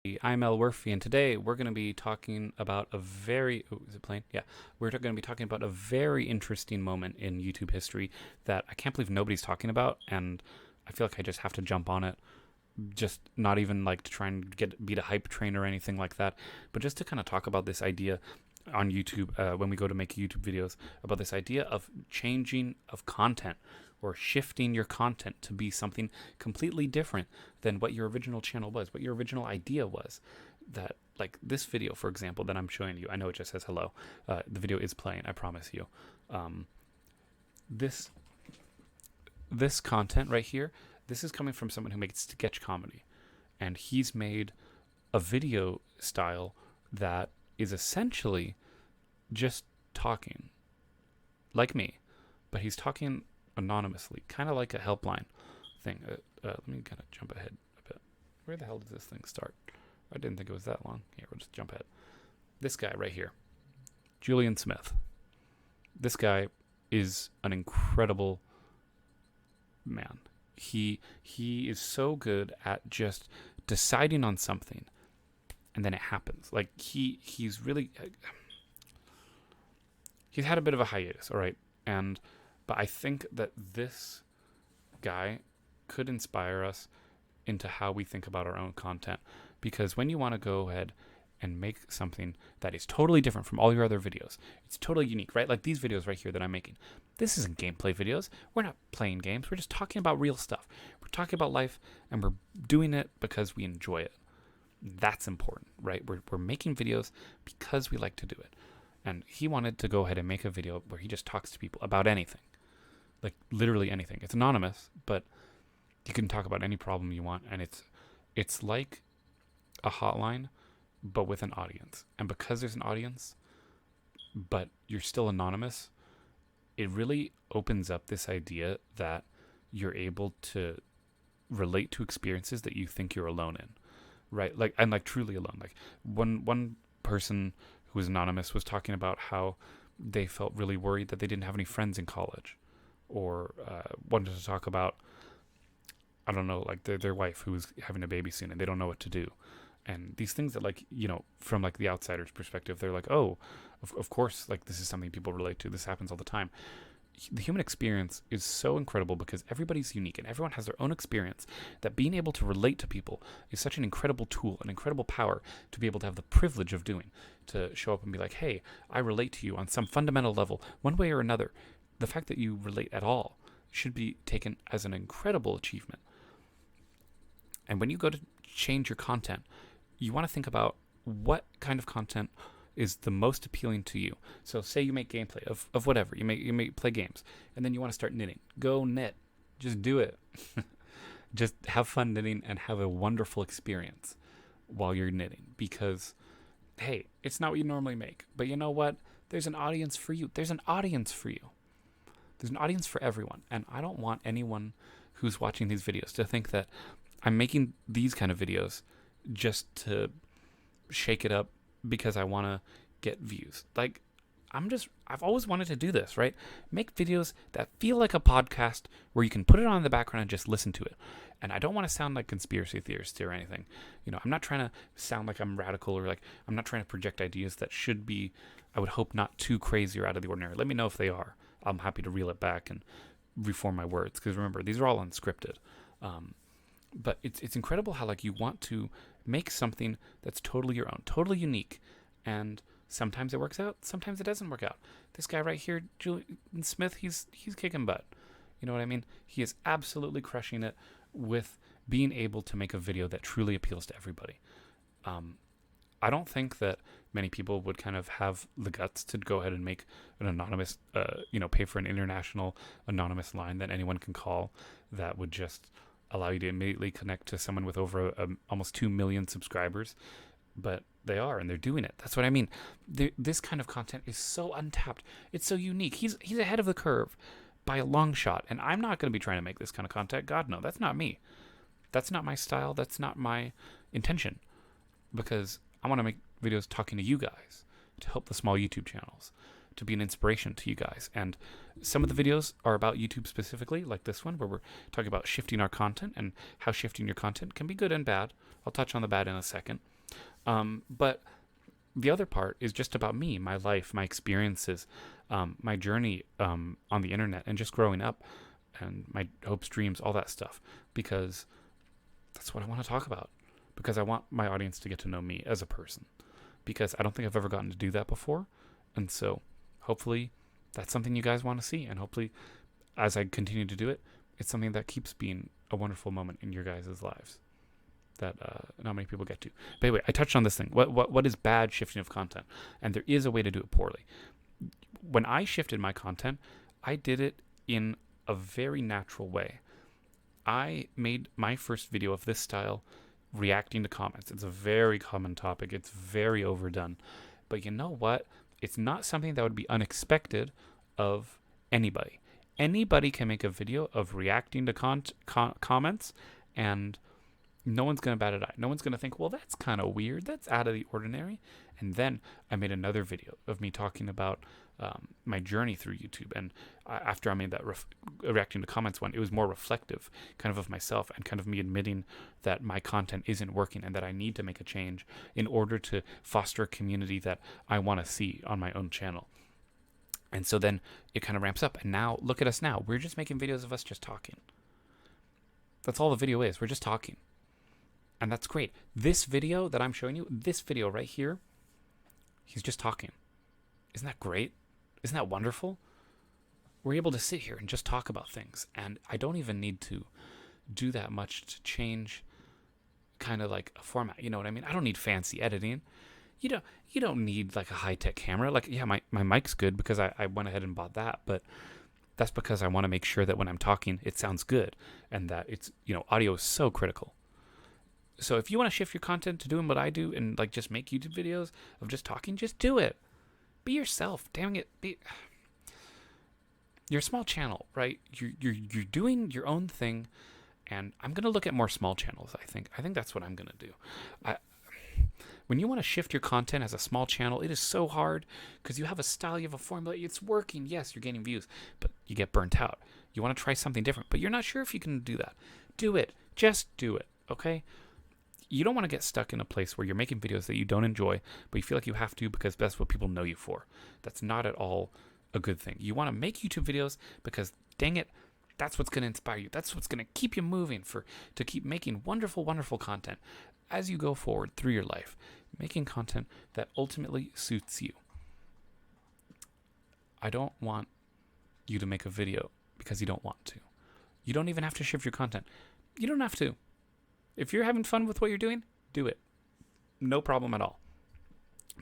I'm Elwirfy, and today we're going to be talking about a very. Oh, is it playing? Yeah. We're going to be talking about a very interesting moment in YouTube history that I can't believe nobody's talking about, and I feel like I just have to jump on it. Just not even like to try and beat a hype train or anything like that, but just to kind of talk about this idea on YouTube when we go to make YouTube videos about this idea of changing of content or shifting your content to be something completely different than what your original channel was, what your original idea was. That, like this video, for example, that I'm showing you, I know it just says hello. The video is playing, I promise you. Um, this this content right here, this is coming from someone who makes sketch comedy, and he's made a video style that is essentially just talking like me, but he's talking anonymously, kind of like a helpline thing. Let me kind of jump ahead a bit. Where the hell does this thing start? I didn't think it was that long. Here, we'll just jump ahead. This guy right here, Julian Smith. This guy is an incredible man. He is so good at just deciding on something, and then it happens. Like he's really he's had a bit of a hiatus, all right, but I think that this guy could inspire us into how we think about our own content, because when you want to go ahead and make something that is totally different from all your other videos, it's totally unique, right? Like these videos right here that I'm making. This isn't gameplay videos. We're not playing games. We're just talking about real stuff. We're talking about life, and we're doing it because we enjoy it. That's important, right? We're making videos because we like to do it. And he wanted to go ahead and make a video where he just talks to people about anything. Like literally anything. It's anonymous, but you can talk about any problem you want, and it's like a hotline, but with an audience. And because there's an audience, but you're still anonymous, it really opens up this idea that you're able to relate to experiences that you think you're alone in, right? Like, and like truly alone. Like one person who was anonymous was talking about how they felt really worried that they didn't have any friends in college, or wanted to talk about, I don't know, like their wife who was having a baby soon and they don't know what to do. And these things that, like, you know, from like the outsider's perspective, they're like, oh, of course, like this is something people relate to. This happens all the time. The human experience is so incredible because everybody's unique and everyone has their own experience, that being able to relate to people is such an incredible tool, an incredible power to be able to have the privilege of doing, to show up and be like, hey, I relate to you on some fundamental level, one way or another. The fact that you relate at all should be taken as an incredible achievement. And when you go to change your content, you want to think about what kind of content is the most appealing to you. So say you make gameplay of whatever. You may play games, and then you want to start knitting. Go knit. Just do it. Just have fun knitting and have a wonderful experience while you're knitting, because hey, it's not what you normally make. But you know what? There's an audience for you. There's an audience for you. There's an audience for everyone. And I don't want anyone who's watching these videos to think that I'm making these kind of videos just to shake it up because I want to get views. Like, I've always wanted to do this, right? Make videos that feel like a podcast where you can put it on in the background and just listen to it. And I don't want to sound like conspiracy theorist or anything. You know, I'm not trying to sound like I'm radical, or like I'm not trying to project ideas that should be, I would hope, not too crazy or out of the ordinary. Let me know if they are. I'm happy to reel it back and reform my words, because remember, these are all unscripted. But it's incredible how, like, you want to make something that's totally your own, totally unique, and sometimes it works out, sometimes it doesn't work out. This guy right here, Julian Smith, he's kicking butt. You know what I mean? He is absolutely crushing it with being able to make a video that truly appeals to everybody. I don't think that many people would kind of have the guts to go ahead and make an anonymous, pay for an international anonymous line that anyone can call, that would just allow you to immediately connect to someone with over almost 2 million subscribers. But they are, and they're doing it. That's what I mean. This kind of content is so untapped. It's so unique. He's ahead of the curve by a long shot, and I'm not going to be trying to make this kind of content. God, no, that's not me. That's not my style. That's not my intention, because I want to make videos talking to you guys, to help the small YouTube channels, to be an inspiration to you guys. And some of the videos are about YouTube specifically, like this one, where we're talking about shifting our content and how shifting your content can be good and bad. I'll touch on the bad in a second. But the other part is just about me, my life, my experiences, my journey on the internet, and just growing up, and my hopes, dreams, all that stuff. Because that's what I want to talk about. Because I want my audience to get to know me as a person. Because I don't think I've ever gotten to do that before. And so hopefully that's something you guys want to see. And hopefully as I continue to do it, it's something that keeps being a wonderful moment in your guys' lives that not many people get to. But anyway, I touched on this thing. What is bad shifting of content? And there is a way to do it poorly. When I shifted my content, I did it in a very natural way. I made my first video of this style reacting to comments. It's a very common topic. It's very overdone. But you know what? It's not something that would be unexpected of anybody. Anybody can make a video of reacting to comments, and no one's going to bat an eye. No one's going to think, well, that's kind of weird. That's out of the ordinary. And then I made another video of me talking about my journey through YouTube. And after I made that reacting to comments one, it was more reflective kind of myself, and kind of me admitting that my content isn't working and that I need to make a change in order to foster a community that I want to see on my own channel. And so then it kind of ramps up. And now look at us now. We're just making videos of us just talking. That's all the video is. We're just talking. And that's great. This video that I'm showing you, this video right here, he's just talking. Isn't that great? Isn't that wonderful? We're able to sit here and just talk about things. And I don't even need to do that much to change kind of like a format. You know what I mean? I don't need fancy editing. You don't need like a high-tech camera. Like, yeah, my mic's good because I went ahead and bought that. But that's because I want to make sure that when I'm talking, it sounds good. And that it's, audio is so critical. So if you want to shift your content to doing what I do and like just make YouTube videos of just talking, just do it. Be yourself. Damn it. You're a small channel, right? You're doing your own thing, and I'm gonna look at more small channels. I think that's what I'm gonna do. When you want to shift your content as a small channel, it is so hard because you have a style, you have a formula. It's working. Yes, you're gaining views, but you get burnt out. You want to try something different, but you're not sure if you can do that. Do it. Just do it. Okay. You don't want to get stuck in a place where you're making videos that you don't enjoy, but you feel like you have to because that's what people know you for. That's not at all a good thing. You want to make YouTube videos because, dang it, that's what's going to inspire you. That's what's going to keep you moving to keep making wonderful, wonderful content as you go forward through your life, making content that ultimately suits you. I don't want you to make a video because you don't want to. You don't even have to shift your content. You don't have to. If you're having fun with what you're doing, do it. No problem at all.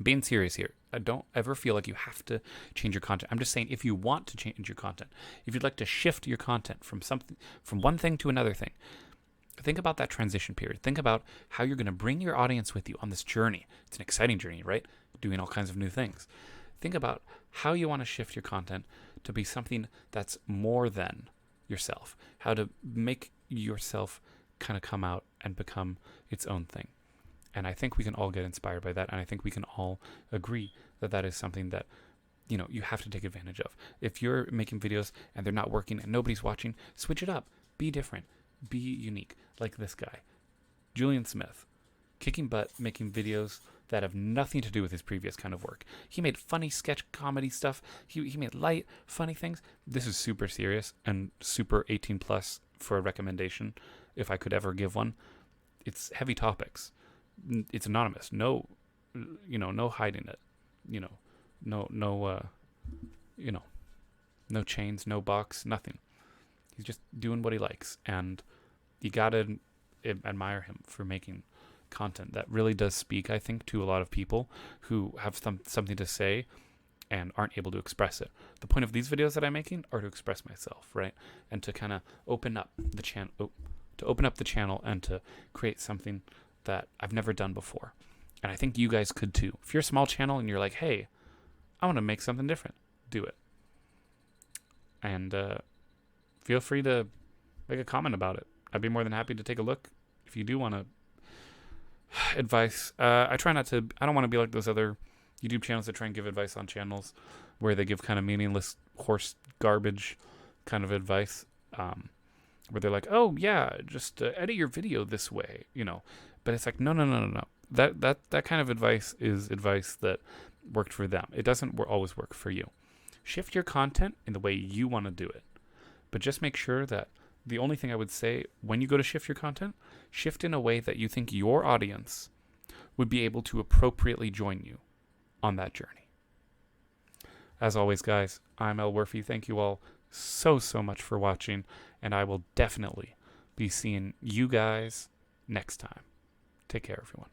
Being serious here. I don't ever feel like you have to change your content. I'm just saying if you want to change your content, if you'd like to shift your content from one thing to another thing, think about that transition period. Think about how you're going to bring your audience with you on this journey. It's an exciting journey, right? Doing all kinds of new things. Think about how you want to shift your content to be something that's more than yourself. How to make yourself kind of come out and become its own thing. And I think we can all get inspired by that. And I think we can all agree that that is something that, you have to take advantage of. If you're making videos and they're not working and nobody's watching, switch it up. Be different. Be unique. Like this guy, Julian Smith, kicking butt, making videos that have nothing to do with his previous kind of work. He made funny sketch comedy stuff. He made light, funny things. This is super serious and super 18 plus for a recommendation. If I could ever give one, it's heavy topics. It's anonymous. No hiding it. No chains, no box, nothing. He's just doing what he likes, and you gotta admire him for making content that really does speak, I think, to a lot of people who have something to say and aren't able to express it. The point of these videos that I'm making are to express myself, right? And to kind of open up the channel and to create something that I've never done before. And I think you guys could too. If you're a small channel and you're like, hey, I want to make something different, do it. And feel free to make a comment about it. I'd be more than happy to take a look if you do want to advice. I don't want to be like those other YouTube channels that try and give advice on channels where they give kind of meaningless horse garbage kind of advice. Where they're like, oh yeah, just edit your video this way, But it's like, no. That kind of advice is advice that worked for them. It doesn't always work for you. Shift your content in the way you want to do it. But just make sure that the only thing I would say when you go to shift your content, shift in a way that you think your audience would be able to appropriately join you on that journey. As always, guys, I'm Elwirfy. Thank you all so much for watching, and I will definitely be seeing you guys next time. Take care, everyone.